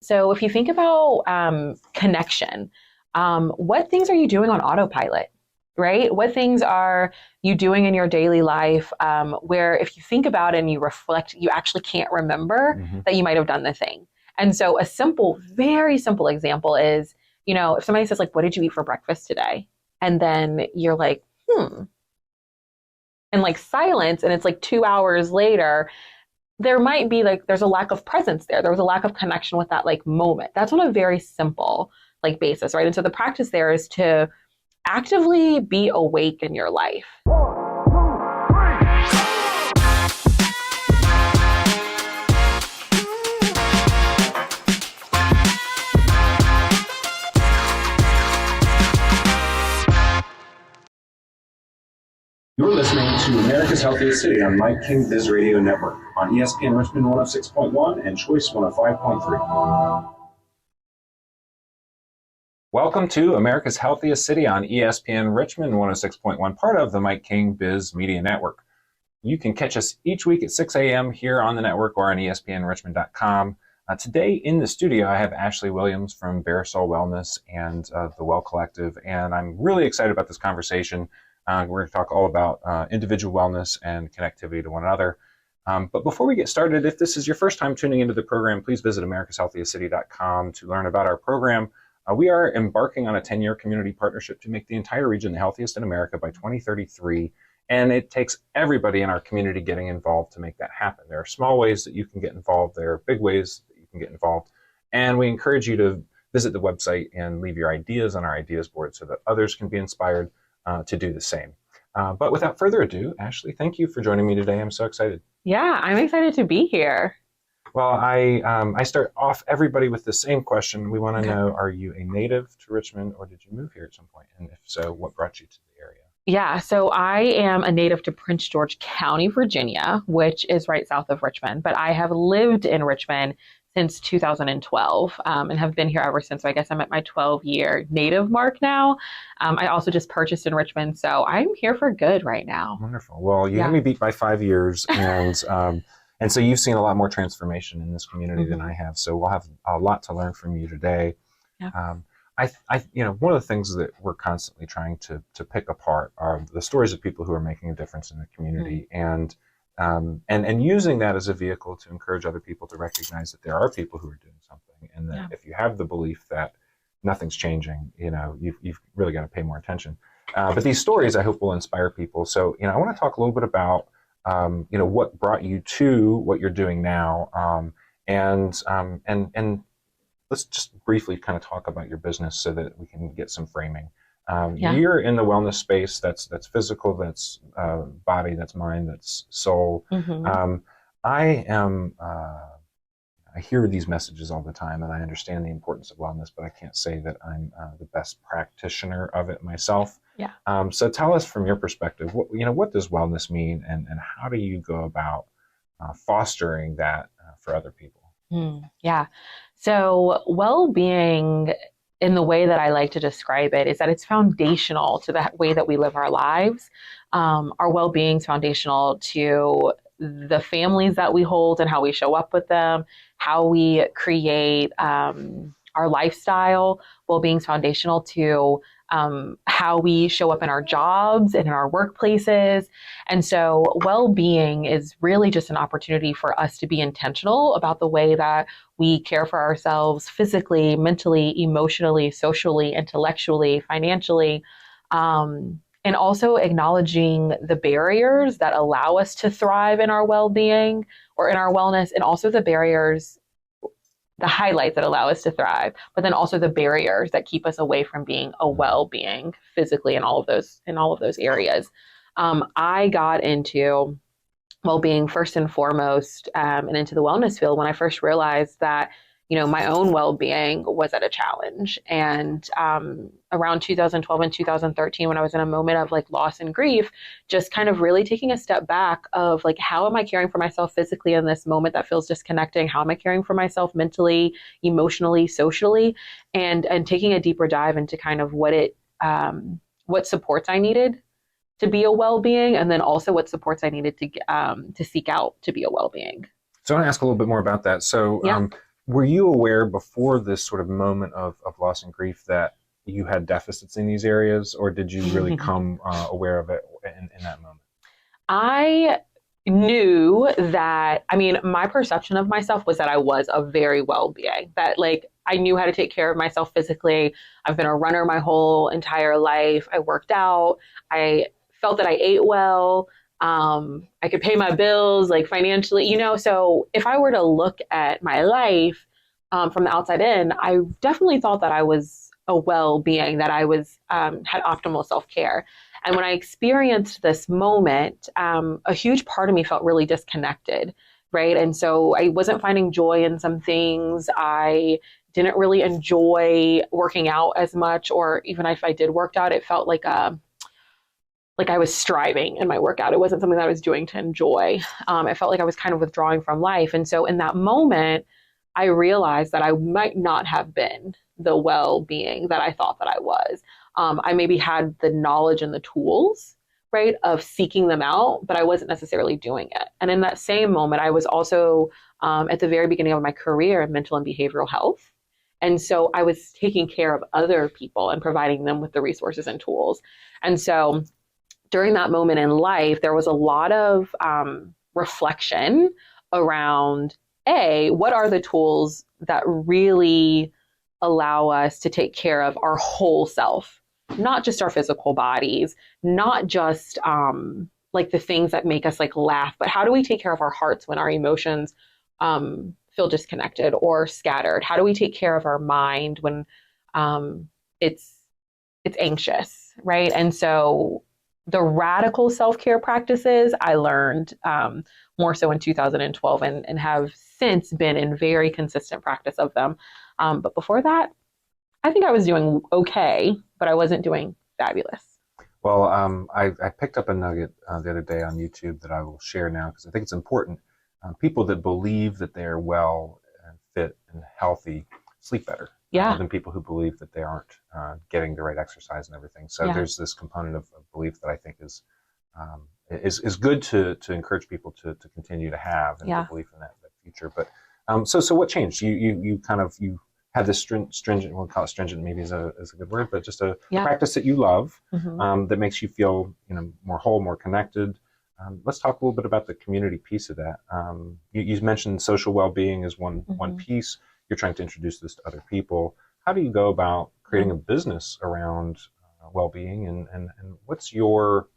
So if you think about connection, what things are you doing on autopilot, right? What things are you doing in your daily life where if you think about it and you reflect, you actually can't remember that you might have done the thing. And so a simple, very simple example is, if somebody says like, what did you eat for breakfast today? And then you're like, and like silence, and it's like 2 hours later, there might be like there's a lack of presence there. There was a lack of connection with that like moment. That's on a very simple like basis, right? And so the practice there is to actively be awake in your life. You're listening to America's Healthiest City on Mike King Biz Radio Network on ESPN Richmond 106.1 and Choice 105.3. Welcome to America's Healthiest City on ESPN Richmond 106.1, part of the Mike King Biz Media Network. You can catch us each week at 6 a.m. here on the network or on ESPNRichmond.com. Today in the studio, I have Ashley Williams from BareSOUL Wellness and the Well Collective, and I'm really excited about this conversation. We're going to talk all about individual wellness and connectivity to one another. But before we get started, if this is your first time tuning into the program, please visit americashealthiestcity.com to learn about our program. We are embarking on a 10-year community partnership to make the entire region the healthiest in America by 2033. And it takes everybody in our community getting involved to make that happen. There are small ways that you can get involved. There are big ways that you can get involved. And we encourage you to visit the website and leave your ideas on our ideas board so that others can be inspired to do the same. But without further ado, Ashley, thank you for joining me today. I'm so excited. Yeah, I'm excited to be here. Well, I start off everybody with the same question. We want to know, are you a native to Richmond or did you move here at some point? And if so, what brought you to the area? Yeah, so I am a native to Prince George County, Virginia, which is right south of Richmond. But I have lived in Richmond since 2012 and have been here ever since. So I guess I'm at my 12-year native mark now. I also just purchased in Richmond, so I'm here for good right now. Wonderful. Well, you had me beat by 5 years, and so you've seen a lot more transformation in this community than I have. So we'll have a lot to learn from you today. Yeah. One of the things that we're constantly trying to pick apart are the stories of people who are making a difference in the community, and using that as a vehicle to encourage other people to recognize that there are people who are doing something, and that if you have the belief that nothing's changing, you've really got to pay more attention. But these stories, I hope, will inspire people. So, I want to talk a little bit about, what brought you to what you're doing now, and let's just briefly kind of talk about your business so that we can get some framing. You're in the wellness space. That's physical, that's body, that's mind, that's soul. I hear these messages all the time, and I understand the importance of wellness, but I can't say that I'm the best practitioner of it myself. Yeah. So tell us from your perspective, what does wellness mean, and how do you go about fostering that for other people? Yeah. So well-being, in the way that I like to describe it, is that it's foundational to the way that we live our lives. Our well-being is foundational to the families that we hold and how we show up with them, how we create our lifestyle. Well-being is foundational to how we show up in our jobs and in our workplaces. And so well-being is really just an opportunity for us to be intentional about the way that we care for ourselves physically, mentally, emotionally, socially, intellectually, financially, and also acknowledging the barriers that allow us to thrive in our well-being or in our wellness, and also the barriers, the highlights that allow us to thrive, but then also the barriers that keep us away from being a well-being physically in all of those areas. I got into well-being first and foremost, and into the wellness field when I first realized that, my own well-being was at a challenge. And around 2012 and 2013, when I was in a moment of like loss and grief, just kind of really taking a step back of like, how am I caring for myself physically in this moment that feels disconnecting? How am I caring for myself mentally, emotionally, socially, and taking a deeper dive into kind of what supports I needed to be a well-being, and then also what supports I needed to seek out to be a well-being. So I want to ask a little bit more about that. So Were you aware before this sort of moment of loss and grief that you had deficits in these areas, or did you really come aware of it in that moment? I knew that, I mean, my perception of myself was that I was a very well being, that like I knew how to take care of myself physically. I've been a runner my whole entire life. I worked out. I felt that I ate well. I could pay my bills like financially, you know. So if I were to look at my life from the outside in, I definitely thought that I was a well being, that I was had optimal self care. And when I experienced this moment, a huge part of me felt really disconnected, right? And so I wasn't finding joy in some things. I didn't really enjoy working out as much, or even if I did work out, it felt like I was striving in my workout. It wasn't something that I was doing to enjoy. It felt like I was kind of withdrawing from life. And so in that moment, I realized that I might not have been the well being that I thought that I was. I maybe had the knowledge and the tools, right, of seeking them out, but I wasn't necessarily doing it. And in that same moment, I was also at the very beginning of my career in mental and behavioral health. And so I was taking care of other people and providing them with the resources and tools. And so during that moment in life, there was a lot of reflection around what are the tools that really allow us to take care of our whole self, not just our physical bodies, not just like the things that make us like laugh, but how do we take care of our hearts when our emotions feel disconnected or scattered? How do we take care of our mind when it's anxious, right? And so the radical self-care practices I learned more so in 2012 and have since been in very consistent practice of them. But before that, I think I was doing okay, but I wasn't doing fabulous. Well, I picked up a nugget the other day on YouTube that I will share now because I think it's important. People that believe that they are well and fit and healthy sleep better than people who believe that they aren't getting the right exercise and everything. So there's this component of belief that I think is good to encourage people to continue to have and to believe in that future. But so what changed? You kind of had this stringent, we'll call it stringent, maybe is a good word, but just a practice that you love that makes you feel more whole, more connected. Let's talk a little bit about the community piece of that. You mentioned social well-being as one piece. You're trying to introduce this to other people. How do you go about creating a business around well-being, and what's your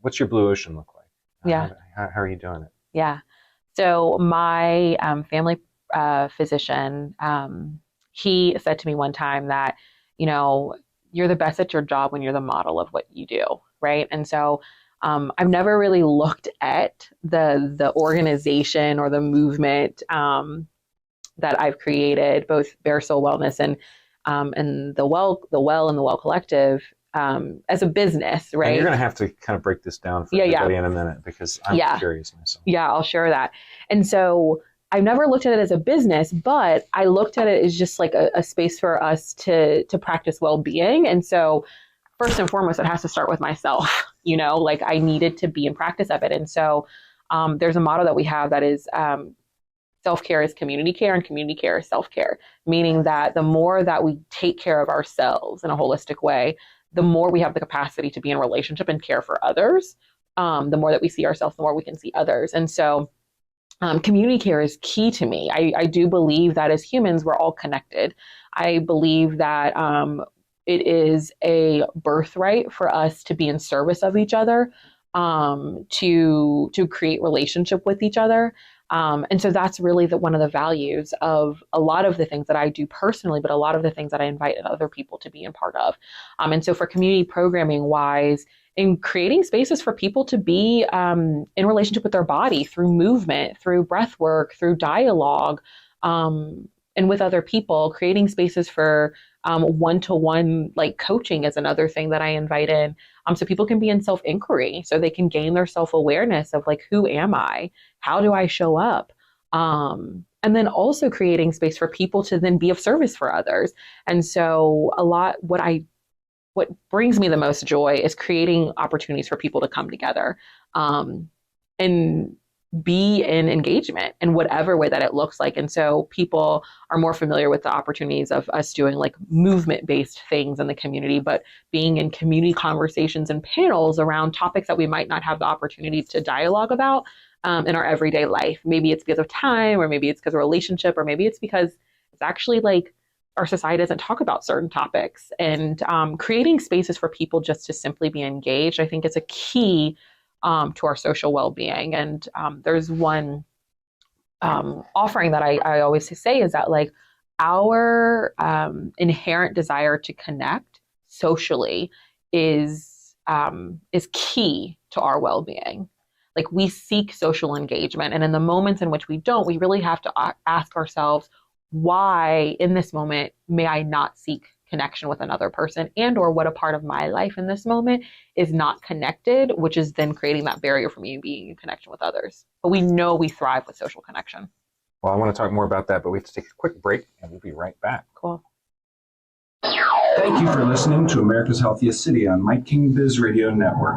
blue ocean look like? How are you doing it? Yeah. So my family physician, he said to me one time that, you're the best at your job when you're the model of what you do, right? And so I've never really looked at the organization or the movement that I've created, both BareSOUL Wellness and the Well and the Well Collective, as a business, right? And you're going to have to kind of break this down for everybody in a minute because I'm curious myself. Yeah, I'll share that. And so I've never looked at it as a business, but I looked at it as just like a space for us to practice well-being. And so first and foremost, it has to start with myself, like I needed to be in practice of it. And so there's a motto that we have that is self-care is community care and community care is self-care, meaning that the more that we take care of ourselves in a holistic way, the more we have the capacity to be in relationship and care for others. The more that we see ourselves, the more we can see others. And so community care is key to me. I do believe that as humans, we're all connected. I believe that it is a birthright for us to be in service of each other, to create relationship with each other. And so that's really one of the values of a lot of the things that I do personally, but a lot of the things that I invite other people to be a part of. And so for community programming wise, in creating spaces for people to be in relationship with their body through movement, through breath work, through dialogue, and with other people, creating spaces for one-to-one like coaching is another thing that I invite in. So people can be in self-inquiry, so they can gain their self-awareness of like, who am I? How do I show up? And then also creating space for people to then be of service for others. And so what brings me the most joy is creating opportunities for people to come together. And be in engagement in whatever way that it looks like. And so people are more familiar with the opportunities of us doing like movement-based things in the community, but being in community conversations and panels around topics that we might not have the opportunity to dialogue about in our everyday life. Maybe it's because of time, or maybe it's because of relationship, or maybe it's because it's actually like our society doesn't talk about certain topics. And creating spaces for people just to simply be engaged, I think is a key to our social well-being. And there's one offering that I always say is that like our inherent desire to connect socially is key to our well-being. Like we seek social engagement, and in the moments in which we don't, we really have to ask ourselves, why in this moment may I not seek connection with another person, and or what a part of my life in this moment is not connected, which is then creating that barrier for me being in connection with others. But we know we thrive with social connection. Well, I want to talk more about that, but we have to take a quick break, and we'll be right back. Cool. Thank you for listening to America's Healthiest City on Mike King Biz Radio Network.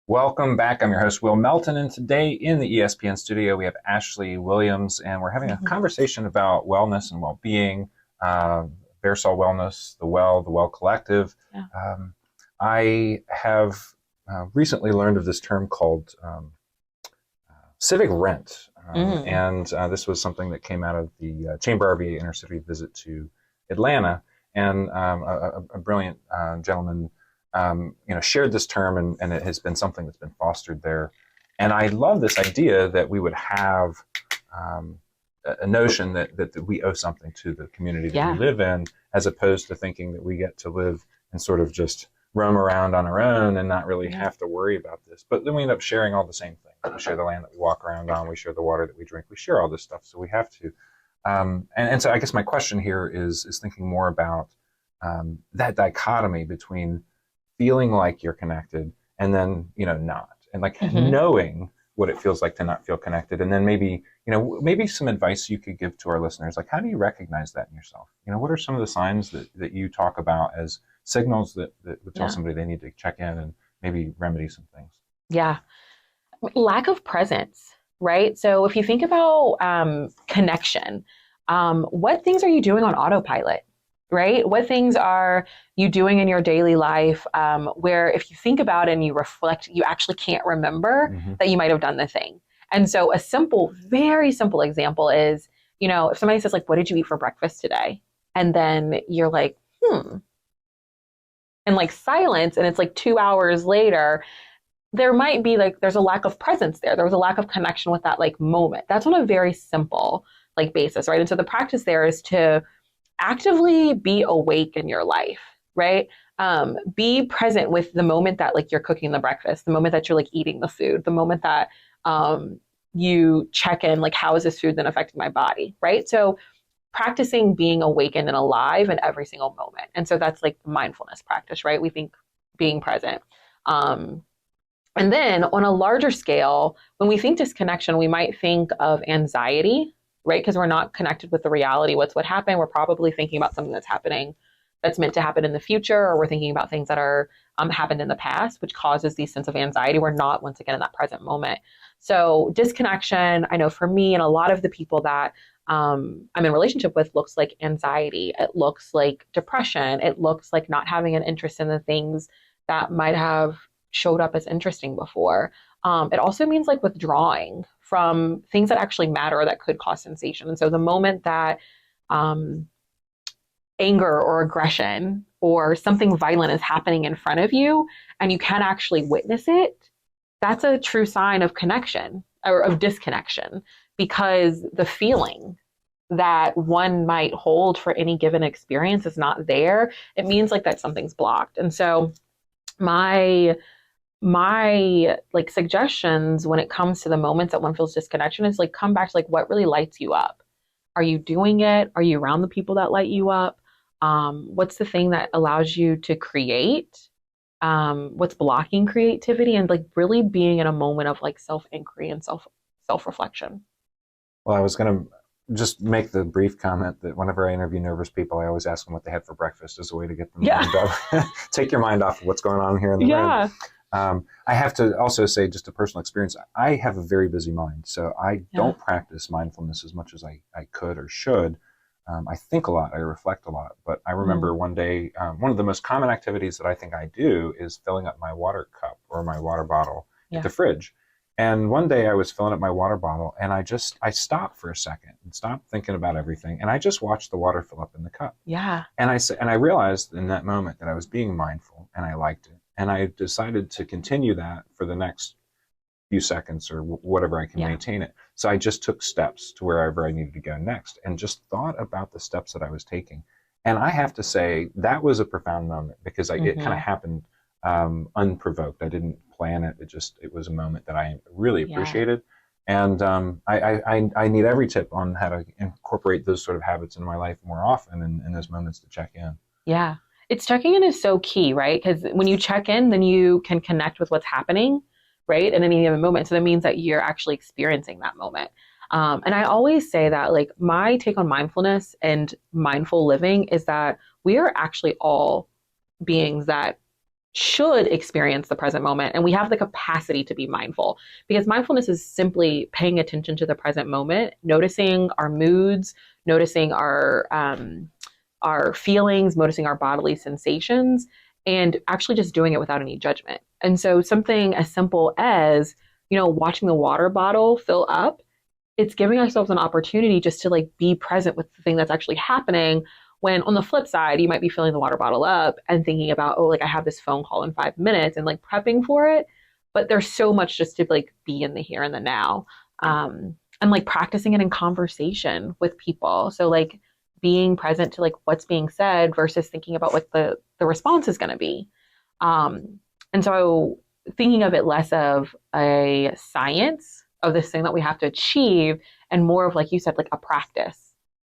Welcome back. I'm your host, Will Melton, and today in the ESPN studio, we have Ashley Williams, and we're having a conversation about wellness and well-being, BareSOUL Wellness, the Well Collective. Yeah. I have recently learned of this term called civic rent, and this was something that came out of the Chamber RV intercity visit to Atlanta, and a brilliant gentleman shared this term, and it has been something that's been fostered there. And I love this idea that we would have a notion that we owe something to the community that we live in, as opposed to thinking that we get to live and sort of just roam around on our own and not really have to worry about this. But then we end up sharing all the same things. We share the land that we walk around on. We share the water that we drink. We share all this stuff. So we have to. And so I guess my question here is thinking more about that dichotomy between feeling like you're connected and then, not. And like knowing what it feels like to not feel connected. And then maybe some advice you could give to our listeners. Like, how do you recognize that in yourself? What are some of the signs that you talk about as signals that would tell somebody they need to check in and maybe remedy some things? Yeah. Lack of presence, right? So if you think about connection, what things are you doing on autopilot? Right? What things are you doing in your daily life where if you think about it and you reflect, you actually can't remember that you might have done the thing? And so a simple, very simple example is, if somebody says like, what did you eat for breakfast today? And then you're like, and like silence, and it's like 2 hours later, there might be like, there's a lack of presence there. There was a lack of connection with that like moment. That's on a very simple like basis, right? And so the practice there is to actively be awake in your life, right? Be present with the moment that like you're cooking the breakfast, the moment that you're like eating the food, the moment that you check in, like, how is this food then affecting my body, right? So practicing being awakened and alive in every single moment. And so that's like mindfulness practice, right? We think being present. And then on a larger scale, when we think disconnection, we might think of anxiety, right? Because we're not connected with the reality. What happened? We're probably thinking about something that's happening, that's meant to happen in the future, or we're thinking about things that are happened in the past, which causes these sense of anxiety. We're not, once again, in that present moment. So disconnection, I know for me and a lot of the people that I'm in relationship with, looks like anxiety. It looks like depression. It looks like not having an interest in the things that might have showed up as interesting before. It also means like withdrawing from things that actually matter or that could cause sensation. And so the moment that anger or aggression or something violent is happening in front of you and you can't actually witness it, that's a true sign of connection or of disconnection, because the feeling that one might hold for any given experience is not there. It means like that something's blocked. And so my like suggestions when it comes to the moments that one feels disconnection is like, come back to like, what really lights you up? Are you doing it? Are you around the people that light you up? What's the thing that allows you to create? What's blocking creativity? And like really being in a moment of like self-inquiry and self-reflection. Well, I was going to just make the brief comment that whenever I interview nervous people, I always ask them what they had for breakfast as a way to get them mind off, take your mind off of what's going on here in the room. I have to also say, just a personal experience, I have a very busy mind. So I don't practice mindfulness as much as I could or should. I think a lot, I reflect a lot. But I remember one day, one of the most common activities that I think I do is filling up my water cup or my water bottle at the fridge. And one day I was filling up my water bottle and I stopped for a second and stopped thinking about everything. And I just watched the water fill up in the cup. Yeah. And I realized in that moment that I was being mindful and I liked it. And I decided to continue that for the next few seconds or whatever I can maintain it. So I just took steps to wherever I needed to go next and just thought about the steps that I was taking. And I have to say that was a profound moment because it kind of happened unprovoked. I didn't plan it. It was a moment that I really appreciated. And I need every tip on how to incorporate those sort of habits in my life more often in those moments to check in. Yeah. It's checking in is so key, right? Because when you check in, then you can connect with what's happening, right? In any given moment. So that means that you're actually experiencing that moment. And I always say that, like, my take on mindfulness and mindful living is that we are actually all beings that should experience the present moment. And we have the capacity to be mindful, because mindfulness is simply paying attention to the present moment, noticing our moods, noticing our feelings, noticing our bodily sensations, and actually just doing it without any judgment. And so something as simple as, watching the water bottle fill up, it's giving ourselves an opportunity just to like be present with the thing that's actually happening. When on the flip side, you might be filling the water bottle up and thinking about, oh, like I have this phone call in 5 minutes and like prepping for it. But there's so much just to like be in the here and the now. And like practicing it in conversation with people. So like being present to like what's being said versus thinking about what the response is going to be. And so thinking of it less of a science of this thing that we have to achieve and more of, like you said, like a practice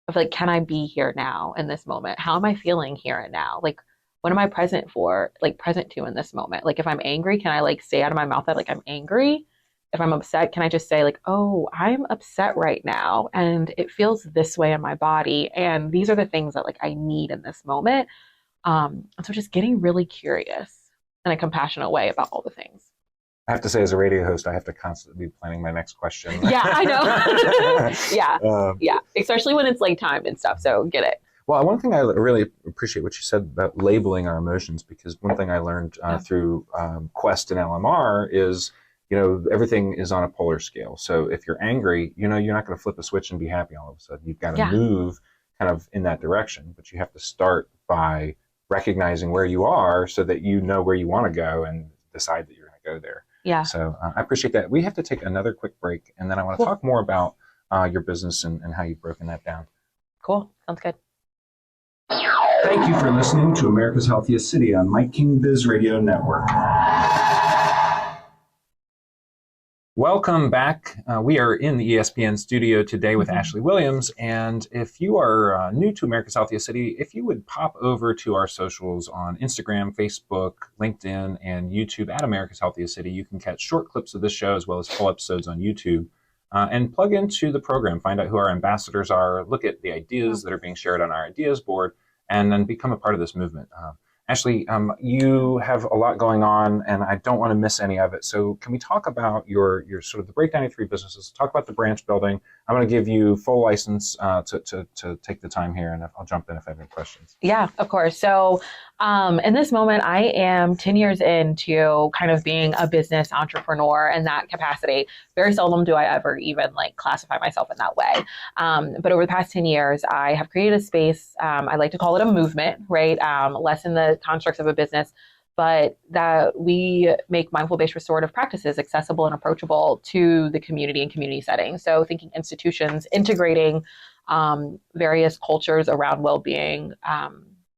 of like, can I be here now in this moment? How am I feeling here and now? Like, what am I present to in this moment? Like, if I'm angry, can I like say out of my mouth that like I'm angry? If I'm upset, can I just say like, oh, I'm upset right now and it feels this way in my body. And these are the things that like I need in this moment. And so just getting really curious in a compassionate way about all the things. I have to say, as a radio host, I have to constantly be planning my next question. Yeah, I know. Yeah, especially when it's like timed and stuff. So get it. Well, one thing I really appreciate what you said about labeling our emotions, because one thing I learned through Quest and LMR is, everything is on a polar scale. So if you're angry, you're not going to flip a switch and be happy all of a sudden. You've got to move kind of in that direction, but you have to start by recognizing where you are so that you know where you want to go and decide that you're going to go there. Yeah. So I appreciate that. We have to take another quick break, and then I want to talk more about your business and how you've broken that down. Cool. Sounds good. Thank you for listening to America's Healthiest City on Mike King Biz Radio Network. Welcome back. We are in the ESPN studio today with Ashley Williams. And if you are new to America's Healthiest City, if you would pop over to our socials on Instagram, Facebook, LinkedIn, and YouTube at America's Healthiest City, you can catch short clips of this show as well as full episodes on YouTube. And plug into the program, find out who our ambassadors are, look at the ideas that are being shared on our ideas board, and then become a part of this movement. Ashley, you have a lot going on, and I don't want to miss any of it. So can we talk about your sort of the breakdown of 3 businesses, talk about the branch building. I'm going to give you full license to take the time here, and I'll jump in if I have any questions. Yeah, of course. So in this moment, I am 10 years into kind of being a business entrepreneur in that capacity. Very seldom do I ever even like classify myself in that way. But over the past 10 years, I have created a space. I like to call it a movement, right? Less in the constructs of a business, but that we make mindful-based restorative practices accessible and approachable to the community and community settings. So thinking institutions, integrating various cultures around well-being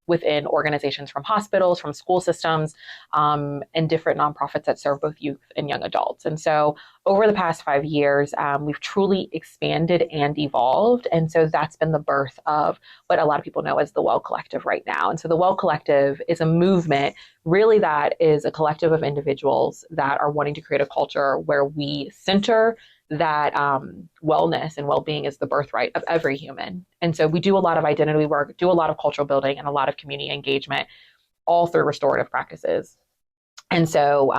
within organizations, from hospitals, from school systems, and different nonprofits that serve both youth and young adults. And so over the past 5 years, we've truly expanded and evolved. And so that's been the birth of what a lot of people know as the Well Collective right now. And so the Well Collective is a movement really that is a collective of individuals that are wanting to create a culture where we center that wellness and well-being is the birthright of every human. And so we do a lot of identity work, do a lot of cultural building, and a lot of community engagement, all through restorative practices. And so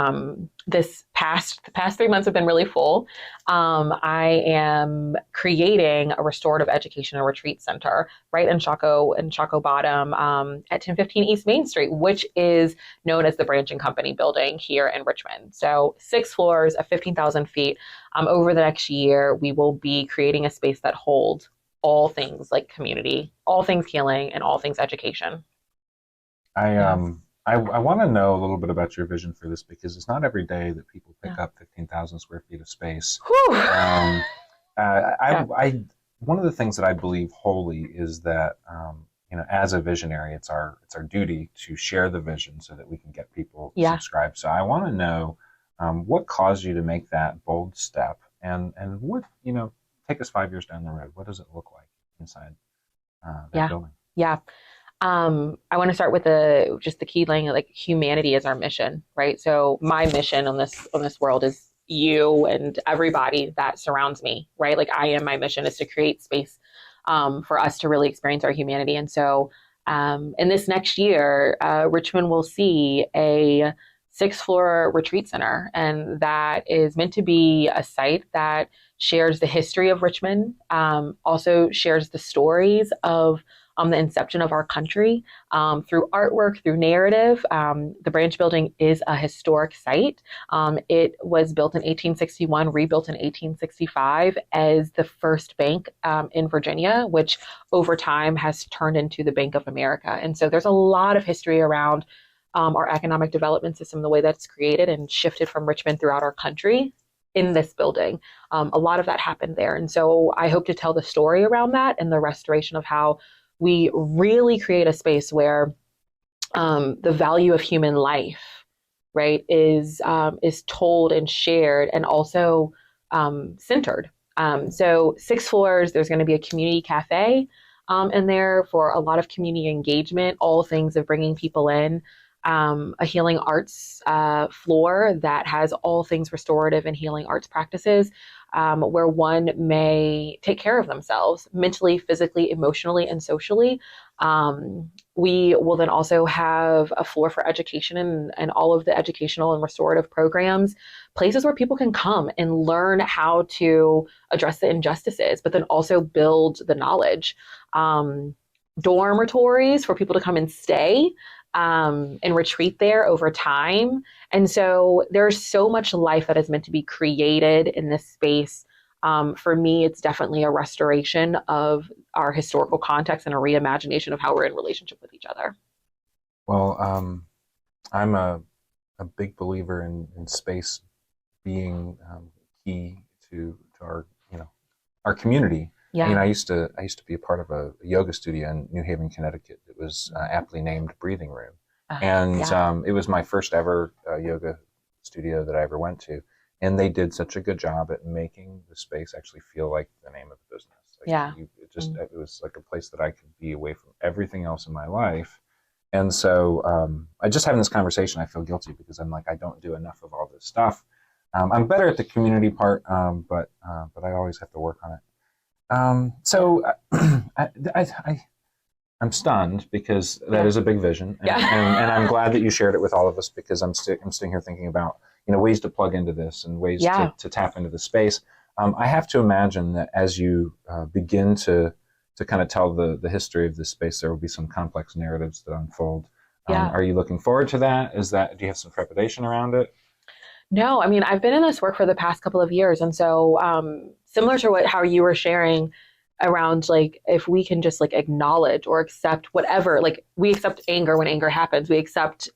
the past 3 months have been really full. I am creating a restorative education and retreat center right in Chaco Bottom at 1015 East Main Street, which is known as the Branch and Company building here in Richmond. So 6 floors of 15,000 feet. Over the next year, we will be creating a space that holds all things like community, all things healing, and all things education. I want to know a little bit about your vision for this, because it's not every day that people pick up 15,000 square feet of space. One of the things that I believe wholly is that, as a visionary, it's our duty to share the vision so that we can get people to subscribe. So I want to know what caused you to make that bold step, and what, take us 5 years down the road. What does it look like inside that building? Yeah. I want to start with just the key line, like humanity is our mission, right? So my mission on this world is you and everybody that surrounds me, right? Like my mission is to create space for us to really experience our humanity. And so in this next year, Richmond will see a 6-floor retreat center, and that is meant to be a site that shares the history of Richmond, also shares the stories of the inception of our country through artwork, through narrative. The Branch building is a historic site. It was built in 1861, rebuilt in 1865 as the first bank in Virginia, which over time has turned into the Bank of America. And so there's a lot of history around our economic development system, the way that's created and shifted from Richmond throughout our country in this building. A lot of that happened there. And so I hope to tell the story around that and the restoration of how we really create a space where the value of human life, right, is told and shared, and also centered. So 6 floors, there's going to be a community cafe in there for a lot of community engagement, all things of bringing people in. A healing arts floor that has all things restorative and healing arts practices, where one may take care of themselves mentally, physically, emotionally, and socially. We will then also have a floor for education and all of the educational and restorative programs, places where people can come and learn how to address the injustices, but then also build the knowledge. Dormitories for people to come and stay and retreat there over time. And so there's so much life that is meant to be created in this space. For me, it's definitely a restoration of our historical context and a reimagination of how we're in relationship with each other. Well, I'm a big believer in space being key to our community. Yeah. I used to be a part of a yoga studio in New Haven, Connecticut. It was aptly named Breathing Room. It was my first ever yoga studio that I ever went to. And they did such a good job at making the space actually feel like the name of the business. It was like a place that I could be away from everything else in my life. And so I just having this conversation, I feel guilty because I'm like, I don't do enough of all this stuff. I'm better at the community part, but I always have to work on it. So I'm stunned because that is a big vision, and I'm glad that you shared it with all of us, because I'm sitting here thinking about ways to plug into this and ways to tap into the space. I have to imagine that as you begin to kind of tell the history of this space, there will be some complex narratives that unfold. Are you looking forward to that? Do you have some trepidation around it? No, I mean, I've been in this work for the past couple of years. And so similar to how you were sharing around, like, if we can just like acknowledge or accept whatever, like we accept anger when anger happens, we accept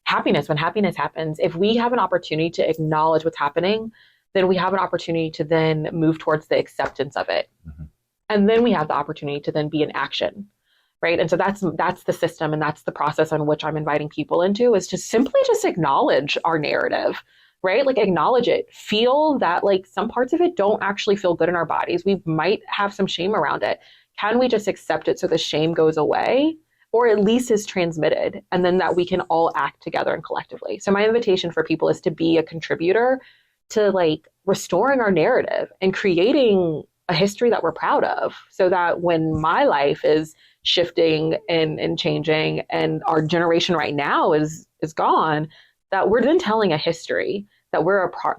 happiness when happiness happens. If we have an opportunity to acknowledge what's happening, then we have an opportunity to then move towards the acceptance of it. Mm-hmm. And then we have the opportunity to then be in action. Right. And so that's the system, and that's the process on which I'm inviting people into, is to simply just acknowledge our narrative, right? Like acknowledge it, feel that like some parts of it don't actually feel good in our bodies. We might have some shame around it. Can we just accept it so the shame goes away, or at least is transmitted, and then that we can all act together and collectively? So my invitation for people is to be a contributor to like restoring our narrative and creating a history that we're proud of, so that when my life is shifting and changing and our generation right now is gone, that we're then telling a history that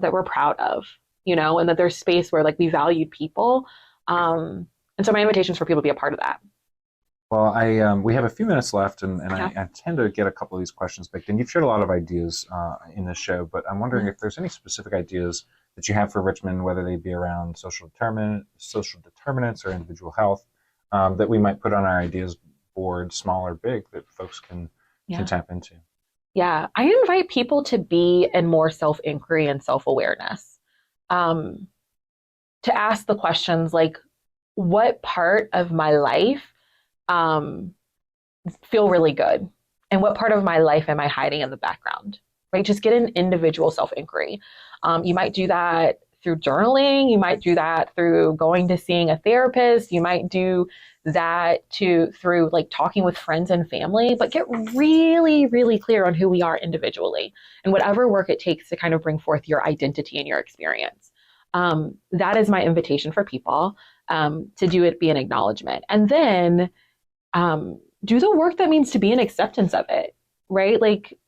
that we're proud of, and that there's space where like we valued people. And so my invitation is for people to be a part of that. Well, we have a few minutes left, and I tend to get a couple of these questions baked in. You've shared a lot of ideas in this show, but I'm wondering if there's any specific ideas that you have for Richmond, whether they be around social determinants or individual health, that we might put on our ideas board, small or big, that folks can tap into. Yeah, I invite people to be in more self-inquiry and self-awareness, to ask the questions like, what part of my life feel really good? And what part of my life am I hiding in the background? Right? Just get an individual self-inquiry. You might do that through journaling. You might do that through going to seeing a therapist. You might do that through like talking with friends and family, but get really, really clear on who we are individually and whatever work it takes to kind of bring forth your identity and your experience. That is my invitation for people, to do it, be an acknowledgement. And then do the work that means to be an acceptance of it, right? Like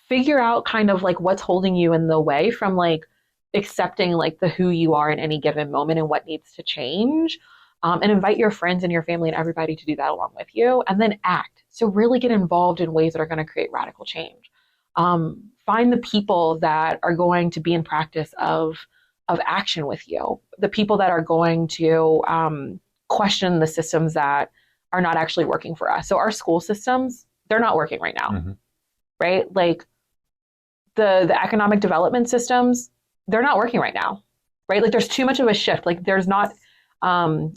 figure out kind of like what's holding you in the way from like accepting like the who you are in any given moment and what needs to change. And invite your friends and your family and everybody to do that along with you, and then act. So really get involved in ways that are going to create radical change. Find the people that are going to be in practice of action with you, the people that are going to question the systems that are not actually working for us. So our school systems, they're not working right now, right? Like the economic development systems, they're not working right now, right? Like there's too much of a shift. Like there's not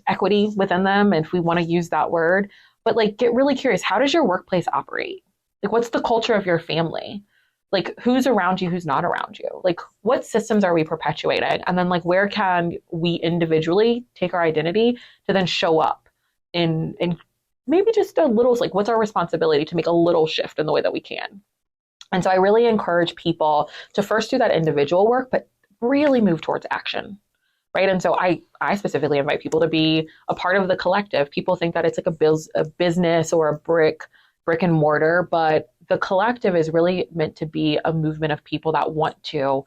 equity within them, if we want to use that word. But like get really curious, how does your workplace operate? Like what's the culture of your family? Like who's around you, who's not around you? Like what systems are we perpetuating? And then like where can we individually take our identity to then show up in maybe just a little, like what's our responsibility to make a little shift in the way that we can? And so I really encourage people to first do that individual work, but really move towards action. Right. And so I specifically invite people to be a part of the collective. People think that it's like a business or a brick and mortar, but the collective is really meant to be a movement of people that want to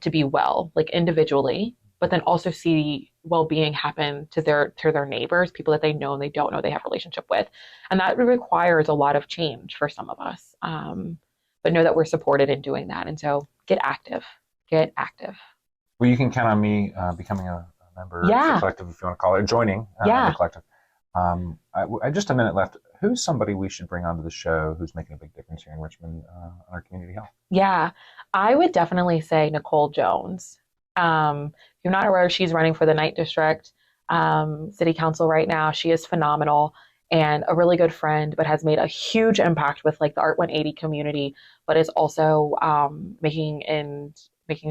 be well, like individually, but then also see well-being happen to their neighbors, people that they know and they don't know they have a relationship with. And that requires a lot of change for some of us. But know that we're supported in doing that. And so get active. Well, you can count on me becoming a member of the collective, if you want to call it, joining the collective. I just a minute left. Who's somebody we should bring onto the show who's making a big difference here in Richmond on our community health? Yeah, I would definitely say Nicole Jones. If you're not aware, she's running for the Ninth District City Council right now. She is phenomenal and a really good friend, but has made a huge impact with like the Art 180 community, but is also making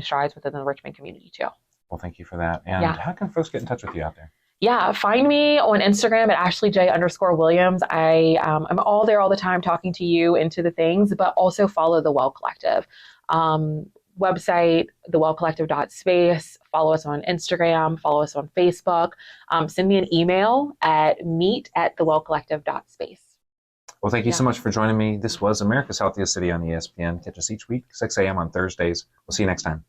strides within the Richmond community too. Well, thank you for that. And how can folks get in touch with you out there? Yeah, find me on Instagram at AshleyJ_Williams. I'm all there all the time talking to you into the things, but also follow the Well Collective. Website, thewellcollective.space. Follow us on Instagram, follow us on Facebook. Send me an email at meet@thewellcollective.space. Well, thank you so much for joining me. This was America's Healthiest City on ESPN. Catch us each week, 6 a.m. on Thursdays. We'll see you next time.